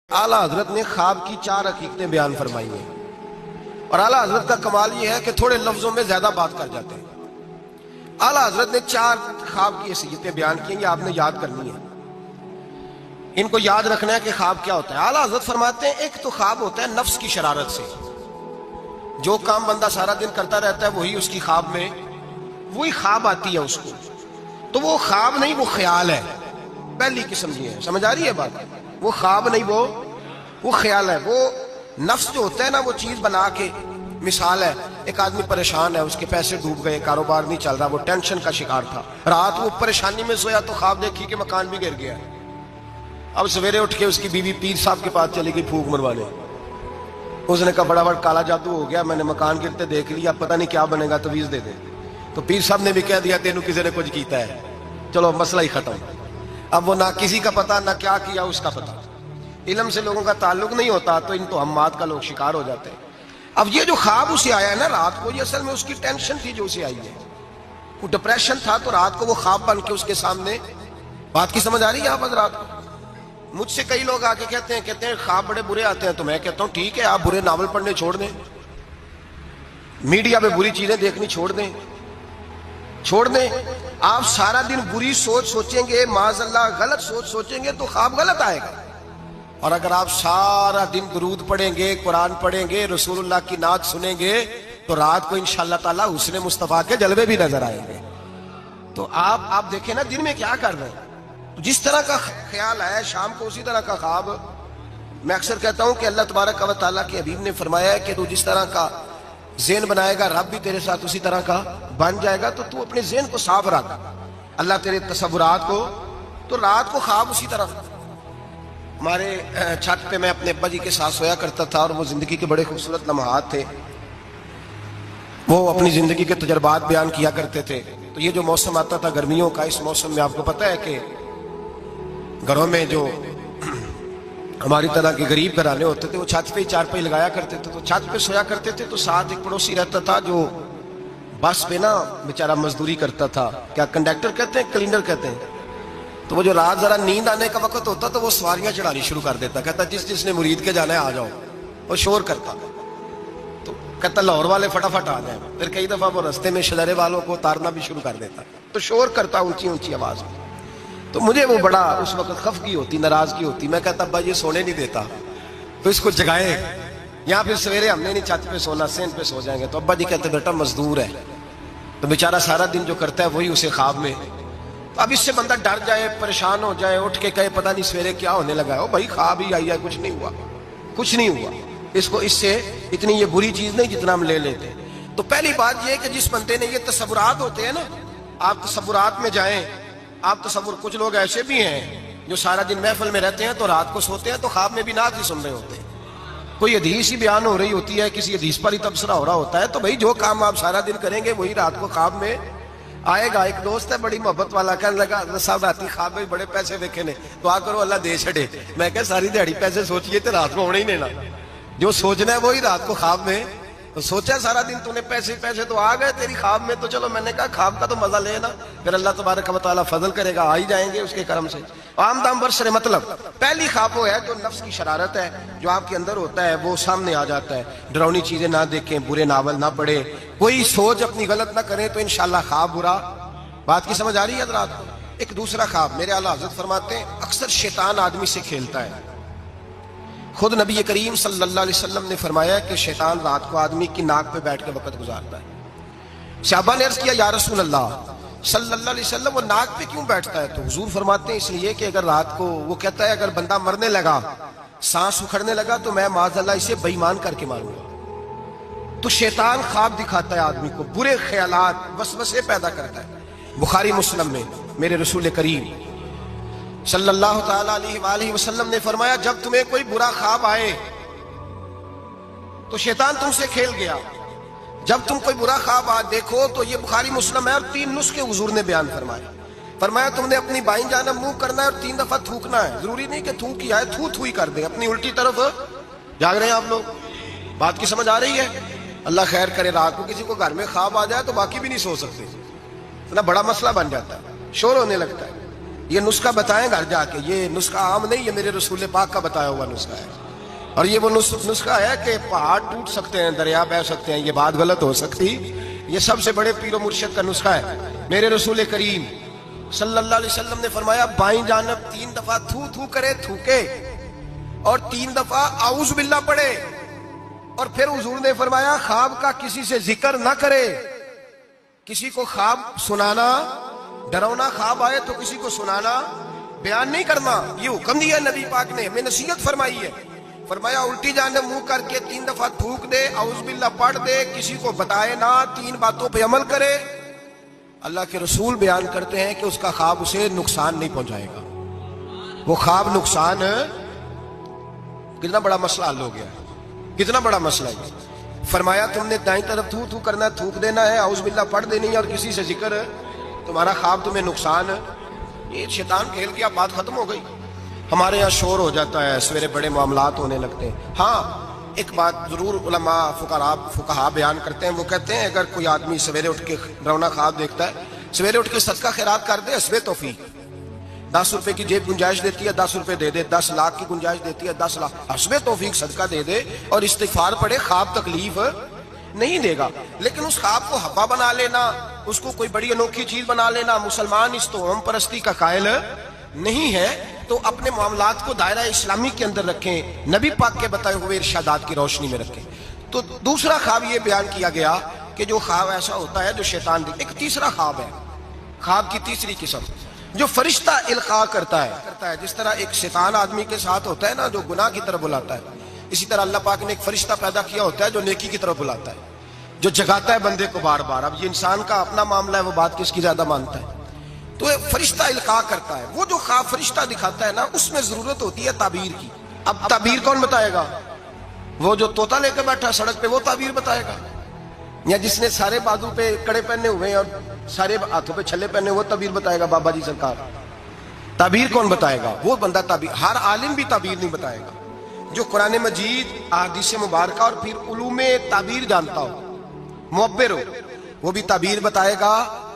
आला हजरत ने ख्वाब की 4 हकीकतें बयान फरमाई हैं और आला हजरत का कमाल ये है कि थोड़े लफ्जों में ज्यादा बात कर जाते हैं। आला हजरत ने 4 ख्वाब की हैसियतें बयान की हैं, ये आपने याद करनी है, इनको याद रखना है कि ख्वाब क्या होता है। आला हजरत फरमाते हैं एक तो ख्वाब होता है नफ्स की शरारत से, जो काम बंदा सारा दिन करता रहता है वही उसकी ख्वाब में वही ख्वाब आती है उसको, तो वो ख्वाब नहीं वो ख्याल है। पहली किस्म ये है, समझ आ रही है बात? वो ख्वाब नहीं वो ख्याल है। वो नफ्स जो होता है ना, वो चीज बना के, मिसाल है एक आदमी परेशान है, उसके पैसे डूब गए, कारोबार नहीं चल रहा, वो टेंशन का शिकार था, रात वो परेशानी में सोया तो ख्वाब देखी कि मकान भी गिर गया। अब सवेरे उठ के उसकी बीवी पीर साहब के पास चली गई फूंक मरवाने। उसने कहा बड़ा बड़ा काला जादू हो गया, मैंने मकान गिरते देख लिया, पता नहीं क्या बनेगा, तवीज दे दे। तो पीर साहब ने भी कह दिया तेनू किसी ने कुछ कीता है, चलो मसला ही खत्म। अब वो ना किसी का पता ना क्या किया उसका पता, इल्म से लोगों का ताल्लुक नहीं होता, तो इन तोहमात का लोग शिकार हो जाते हैं। अब ये जो ख्वाब उसे आया है ना रात को, ये असल में उसकी टेंशन थी जो उसे आई है, वो डिप्रेशन था, तो रात को वो ख्वाब बन के उसके सामने। बात की समझ आ रही है आप हज़रात? मुझसे कई लोग आके कहते हैं ख्वाब बड़े बुरे आते हैं, तो मैं कहता हूँ ठीक है, आप बुरे नावल पढ़ने छोड़ दें, मीडिया पे बुरी चीजें देखनी छोड़ दें। आप सारा दिन बुरी सोच सोचेंगे, माज़अल्लाह गलत सोच सोचेंगे, तो ख्वाब गलत आएगा। और अगर आप सारा दिन दुरूद पढ़ेंगे, कुरान पढ़ेंगे, रसूलुल्लाह की नात सुनेंगे, तो रात को इंशाअल्लाह ताला हुस्ने मुस्तफा के जलवे भी नजर आएंगे। तो आप देखें ना दिन में क्या कर रहे हैं, तो जिस तरह का ख्याल है शाम को उसी तरह का ख्वाब। मैं अक्सर कहता हूं कि अल्लाह तबारक व तआला के हबीब ने फरमाया है कि तू जिस तरह का ज़हन बनाएगा रब भी तेरे साथ उसी तरह का बन जाएगा, तो तू अपने ज़हन को साफ रख, अल्लाह तेरे तसव्वुरात को, तो रात को ख्वाब उसी तरह। हमारे छत पे मैं अपने अब्बा जी के साथ सोया करता था, और वो जिंदगी के बड़े खूबसूरत लम्हात थे, वो अपनी जिंदगी के तजर्बात बयान किया करते थे। तो ये जो मौसम आता था गर्मियों का, इस मौसम में आपको पता है कि घरों में जो हमारी तरह के गरीब घराने होते थे वो छत पे ही चारपाई लगाया करते थे, तो छत पे सोया करते थे। तो साथ एक पड़ोसी रहता था जो बस पे ना बेचारा मजदूरी करता था, क्या कंडक्टर कहते हैं, क्लीनर कहते हैं। तो वो जो रात जरा नींद आने का वक्त होता तो वो सवारियां चढ़ानी शुरू कर देता, कहता जिसने मुरीद के जाना है आ जाओ, वो शोर करता। तो कहता लाहौर वाले फटाफट आ जाए। फिर कई दफा वो रास्ते में शजरे वालों को उतारना भी शुरू कर देता, तो शोर करता ऊंची ऊंची आवाज में। तो मुझे वो बड़ा उस वक्त खफगी होती, नाराजगी होती। मैं कहता अब्बा ये सोने नहीं देता, तो इसको जगाए, या फिर सवेरे हमने नहीं छत पे सोना, सेंध पे सो जाएंगे। तो अब्बा जी कहते बेटा मजदूर है, तो बेचारा सारा दिन जो करता है वही उसे ख्वाब में। तो अब इससे बंदा डर जाए, परेशान हो जाए, उठ के कहे पता नहीं सवेरे क्या होने लगा है, ओ भाई ख्वाब ही आई है, कुछ नहीं हुआ, कुछ नहीं हुआ। इसको इससे इतनी ये बुरी चीज नहीं जितना हम ले लेते। तो पहली बात ये कि जिस बंदे ने ये तसव्वुरात होते हैं ना, आप तसव्वुरात में जाएं। आप तसव्वुर, कुछ लोग ऐसे भी हैं जो सारा दिन महफिल में रहते हैं, तो रात को सोते हैं तो ख्वाब में भी नात ही सुन रहे होते हैं, कोई हदीस ही बयान हो रही होती है, किसी हदीस पर ही तबसरा हो रहा होता है। तो भाई जो काम आप सारा दिन करेंगे वही रात को ख्वाब में आएगा। एक दोस्त है बड़ी मोहब्बत वाला, कहने लगा साहब राती ख्वाब में बड़े पैसे देखे ने, दुआ करो अल्लाह दे छड़े। मैं क्या सारी दिहाड़ी पैसे सोचिए तो रात को होने ही देना, जो सोचना है वही रात को ख्वाब में। तो सोचा सारा दिन तूने पैसे तो आ गए तेरी ख्वाब में, तो चलो मैंने कहा ख्वाब का तो मजा लेना, फिर अल्लाह तबारक व तआला फजल करेगा, आ ही जाएंगे उसके करम से। आम दाम बरसरे मतलब पहली ख्वाब वो है जो नफ्स की शरारत है, जो आपके अंदर होता है वो सामने आ जाता है। डरावनी चीजें ना देखें, बुरे नावल ना पढ़े, कोई सोच अपनी गलत ना करें, तो इंशाल्लाह ख्वाब बुरा। बात की समझ आ रही है हज़रात? एक दूसरा ख्वाब, मेरे आला हज़रत फरमाते हैं अक्सर शैतान आदमी से खेलता है। खुद नबी करीम सल्लल्लाहु अलैहि वसल्लम ने फरमाया कि शैतान रात को आदमी की नाक पे बैठ के वक्त गुजारता है। सहाबा ने अर्ज किया या रसूल अल्लाह सल्लल्लाहु अलैहि वसल्लम वो नाक पे क्यों बैठता है? तो हुजूर फरमाते हैं इसलिए कि अगर रात को, वो कहता है अगर बंदा मरने लगा, सांस उखड़ने लगा, तो मैं माज़अल्लाह इसे बेईमान करके मारूंगा। तो शैतान ख्वाब दिखाता है आदमी को, बुरे ख्यालात, वसवसे पैदा करता है। बुखारी मुस्लिम में मेरे रसूल करीम सल्लल्लाहु ताला अलैहि वसल्लम ने फरमाया जब तुम्हें कोई बुरा ख्वाब आए तो शैतान तुमसे खेल गया। जब तुम कोई बुरा ख्वाब देखो, तो ये बुखारी मुस्लिम है, और 3 नुस्खे हुजूर ने बयान फरमाया तुमने अपनी बाईं जानब मुंह करना है और 3 दफा थूकना है। जरूरी नहीं कि थू किया है, थू ही कर दे, अपनी उल्टी तरफ। जाग रहे हैं आप लोग? बात की समझ आ रही है? अल्लाह खैर करे, रात को किसी को घर में ख्वाब आ जाए तो बाकी भी नहीं सो सकते, इतना बड़ा मसला बन जाता है, शोर होने लगता है। یہ نسخہ بتائیں گھر جا کے، یہ نسخہ عام نہیں، یہ میرے رسول پاک کا بتایا ہوا نسخہ ہے، اور یہ وہ نسخہ ہے کہ پہاڑ ٹوٹ سکتے ہیں، دریا بہہ سکتے ہیں، یہ بات غلط ہو سکتی، یہ سب سے بڑے پیر و مرشد کا نسخہ ہے۔ میرے رسول کریم صلی اللہ علیہ وسلم نے فرمایا بائیں جانب 3 دفعہ تھو تھو کرے، تھوکے، اور 3 دفعہ اعوذ باللہ پڑھے، اور پھر حضور نے فرمایا خواب کا کسی سے ذکر نہ کرے، کسی کو خواب سنانا، ڈراؤنا خواب آئے تو کسی کو سنانا، بیان نہیں کرنا، یہ حکم دیا نبی پاک نے، ہمیں نصیحت فرمائی ہے۔ فرمایا الٹی جانب منہ کر کے 3 دفعہ تھوک دے، اعوذ باللہ پڑھ دے، کسی کو بتائے نہ، 3 باتوں پہ عمل کرے۔ اللہ کے رسول بیان کرتے ہیں کہ اس کا خواب اسے نقصان نہیں پہنچائے گا، وہ خواب نقصان، کتنا بڑا مسئلہ حل ہو گیا، کتنا بڑا مسئلہ ہے۔ فرمایا تم نے دائیں طرف تھو تھو کرنا، تھوک دینا ہے، اعوذ باللہ پڑھ دینی ہے، اور کسی سے ذکر، تمہارا خواب تمہیں نقصان، یہ شیطان کھیل کیا، بات ختم ہو گئی۔ ہمارے یہاں شور ہو جاتا ہے، سویرے بڑے معاملات ہونے لگتے ہیں۔ ہاں ایک بات ضرور علماء فقہاء بیان کرتے ہیں، وہ کہتے ہیں اگر کوئی آدمی سویرے اٹھ کے ڈراؤنا خواب دیکھتا ہے، سویرے اٹھ کے صدقہ خیرات کر دے، حسب توفیق، 10 روپے کی جیب گنجائش دیتی ہے 10 روپے دے دے، 10 لاکھ کی گنجائش دیتی ہے 10 لاکھ، حسب توفیق صدقہ دے دے اور استغفار پڑھے، خواب تکلیف نہیں دے گا۔ لیکن اس خواب کو ہوا بنا لینا، اس کو کوئی بڑی انوکھی چیز بنا لینا، مسلمان اس توہم پرستی کا قائل نہیں ہے، تو اپنے معاملات کو دائرہ اسلامی کے اندر رکھیں، نبی پاک کے بتائے ہوئے ارشادات کی روشنی میں رکھیں۔ تو دوسرا خواب یہ بیان کیا گیا کہ جو خواب ایسا ہوتا ہے جو شیطان دی۔ ایک تیسرا خواب ہے، خواب کی تیسری قسم جو فرشتہ القاء کرتا ہے، جس طرح ایک شیطان آدمی کے ساتھ ہوتا ہے نا جو گناہ کی طرف بلاتا ہے، اسی طرح اللہ پاک نے ایک فرشتہ پیدا کیا ہوتا ہے جو نیکی کی طرف بلاتا ہے، جو جگاتا ہے بندے کو بار بار۔ اب یہ انسان کا اپنا معاملہ ہے، وہ بات کس کی زیادہ مانتا ہے، تو فرشتہ القاء کرتا ہے۔ وہ جو خواب فرشتہ دکھاتا ہے نا، اس میں ضرورت ہوتی ہے تعبیر کی۔ اب تعبیر کون بتائے گا؟ وہ جو طوطا لے کے بیٹھا سڑک پہ، وہ تعبیر بتائے گا، یا جس نے سارے بازو پہ کڑے پہنے ہوئے اور سارے ہاتھوں پہ چھلے پہنے، وہ تعبیر بتائے گا؟ بابا جی سرکار تعبیر کون بتائے گا؟ وہ بندہ تعبیر، ہر عالم بھی تعبیر نہیں بتائے گا۔ جو قرآن مجید، احادیث مبارکہ اور پھر علوم تعبیر جانتا ہو، معبر ہو، وہ بھی تعبیر بتائے گا،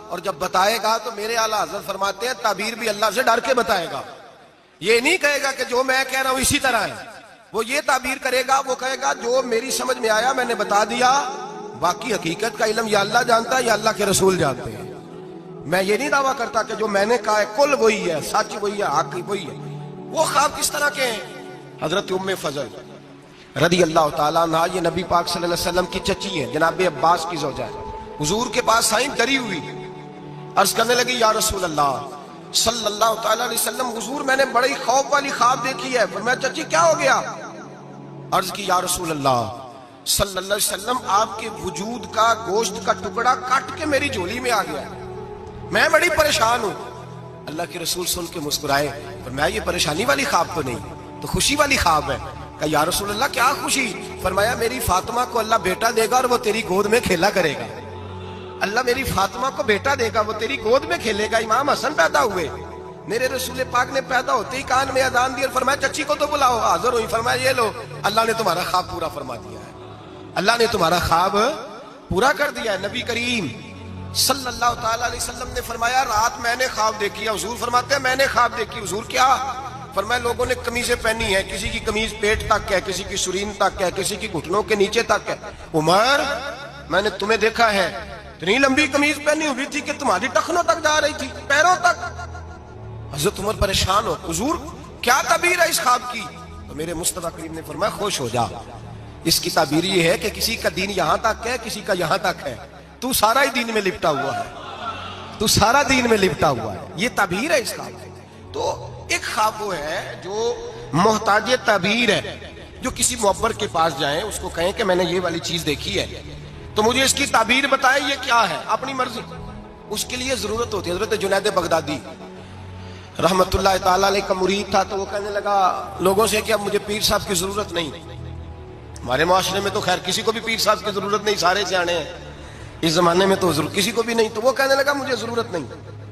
اور جب بتائے گا تو میرے اعلیٰ حضرت فرماتے ہیں تعبیر بھی اللہ سے ڈر کے بتائے گا۔ یہ نہیں کہے گا کہ جو میں کہہ رہا ہوں اسی طرح ہے، وہ یہ تعبیر کرے گا، وہ کہے گا جو میری سمجھ میں آیا میں نے بتا دیا، باقی حقیقت کا علم یا اللہ جانتا ہے یا اللہ کے رسول جانتے ہیں۔ میں یہ نہیں دعویٰ کرتا کہ جو میں نے کہا ہے کل وہی ہے، سچ وہی ہے، حق وہی ہے۔ وہ خواب کس طرح کے ہیں؟ حضرت ام فضل رضی اللہ تعالیٰ عنہ، یہ نبی پاک صلی اللہ علیہ وسلم کی چچی ہیں، جناب عباس کی زوجہ ہے، حضور کے پاس آئیں ڈری ہوئی، عرض کرنے لگی یا رسول اللہ صلی اللہ تعالیٰ علیہ وسلم، حضور میں نے بڑی خوف والی خواب دیکھی ہے۔ فرمایا چچی کیا ہو گیا؟ عرض کی یا رسول اللہ صلی اللہ علیہ وسلم، آپ کے وجود کا گوشت کا ٹکڑا کٹ کے میری جھولی میں آ گیا، میں بڑی پریشان ہوں۔ اللہ کے رسول سن کے مسکرائے، فرمایا یہ پریشانی والی خواب تو نہیں، تو خوشی والی خواب ہے۔ کہا یا رسول اللہ کیا خوشی؟ فرمایا میری فاطمہ کو اللہ بیٹا دے گا اور وہ تیری گود میں کھیلا کرے گا۔ اللہ میری فاطمہ کو بیٹا دے گا، وہ تیری گود میں کھیلے گا۔ امام حسن پیدا ہوئے، میرے رسول پاک نے پیدا ہوتے ہی کان میں اذان دی اور فرمایا چچی کو تو بلاؤ، حاضر ہوئی۔ فرمایا یہ لو، اللہ نے تمہارا خواب پورا فرما دیا ہے، اللہ نے تمہارا خواب پورا کر دیا ہے۔ نبی کریم صلی اللہ تعالیٰ علیہ وسلم نے فرمایا رات میں نے خواب دیکھی ہے۔ حضور فرماتے ہیں میں نے خواب دیکھی۔ حضور کیا؟ فرمایا لوگوں نے قمیضیں پہنی ہیں، کسی کی قمیض پیٹ تک ہے، کسی کی سرین تک ہے، کسی کی گھٹنوں کے نیچے تک ہے۔ عمر میں نے تمہیں دیکھا ہے، اتنی لمبی قمیض پہنی ہوئی تھی کہ تمہاری ٹخنوں تک جا رہی تھی، پیروں تک۔ حضرت عمر پریشان ہو، حضور کیا تعبیر ہے اس خواب کی؟ تو میرے مصطفیٰ کریم نے فرمایا خوش ہو جا، اس کی تعبیر یہ ہے کہ کسی کا دین یہاں تک ہے، کسی کا یہاں تک ہے، تو سارا ہی دین میں لپٹا ہوا ہے، تو سارا دین میں لپٹا ہوا ہے۔ یہ تعبیر ہے اس خواب کی۔ تو ایک خواب وہ ہے جو محتاج تعبیر ہے، جو کسی معبر کے پاس جائیں، اس کو کہیں کہ میں نے یہ والی چیز دیکھی ہے تو مجھے اس کی تعبیر بتائے یہ کیا ہے، اپنی مرضی، اس کے لیے ضرورت ہوتی ہے۔ حضرت جنید بغدادی رحمت اللہ تعالیٰ علیہ کا مرید تھا، تو وہ کہنے لگا لوگوں سے کہ اب مجھے پیر صاحب کی ضرورت نہیں۔ ہمارے معاشرے میں تو خیر کسی کو بھی پیر صاحب کی ضرورت نہیں، سارے سیانے ہیں، اس زمانے میں تو ضرورت کسی کو بھی نہیں۔ تو وہ کہنے لگا مجھے ضرورت نہیں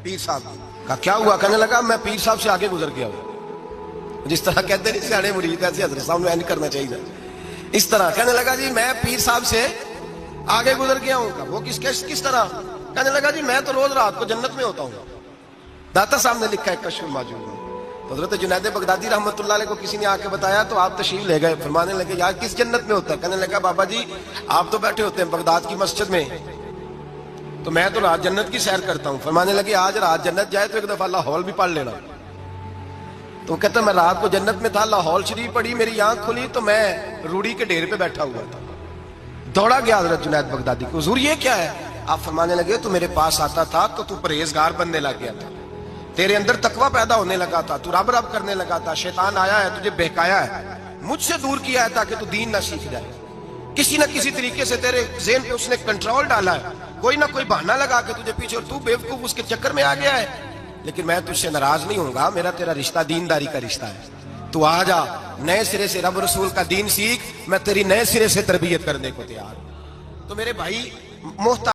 پیر صاحب کی۔ کہا کیا ہوا؟ کہنے لگا میں پیر صاحب سے آگے گزر گیا ہوں۔ جس طرح کہتے ہیں سیانے مرید، ایسے حضرت صاحب نے نہیں کرنا چاہیے، اس طرح کہنے لگا جی میں پیر صاحب سے آگے گزر گیا ہوں۔ وہ کس طرح؟ کہنے لگا جی میں تو روز رات کو جنت میں ہوتا ہوں۔ दाता साहब ने लिखा है कश्फ माजूब में। तो हजरत जुनैद बगदादी रहमतुल्लाह अलैह को किसी ने आके बताया तो आप तशरीफ ले गए, फरमाने लगे यार किस जन्नत में होता है? कहने लगा बाबा जी आप तो बैठे होते हैं बगदाद की मस्जिद में, तो मैं तो रात जन्नत की सैर करता हूँ। फरमाने लगे आज रात जन्नत जाए तो एक दफा लाहौल भी पढ़ लेना। तो कहता मैं रात को जन्नत में था, लाहौल शरीफ पढ़ी, मेरी आंख खुली तो मैं रूड़ी के ढेर पे बैठा हुआ था। दौड़ा गया हजरत जुनैद बगदादी को, हुजूर ये क्या है? आप फरमाने लगे तू मेरे पास आता था तो तू परहेजगार बनने लग गया था, तेरे अंदर तकवा पैदा होने लगा था, तू रब रब करने लगा था, शैतान आया है तुझे बहकाया है, मुझसे दूर किया है ताकि तू दीन ना सीख जाए। किसी ना किसी तरीके से तेरे ज़हन पे उसने कंट्रोल डाला है, कोई ना कोई बहाना लगा के तुझे पीछे, और तू बेवकूफ उसके चक्कर में आ गया है। लेकिन मैं तुझसे नाराज नहीं होऊंगा, मेरा तेरा रिश्ता दीनदारी का रिश्ता है। तू आ जा, नए सिरे से रब रसूल का दीन सीख, मैं तेरी नए सिरे से तरबियत करने को तैयार हूं। तो मेरे भाई मोहता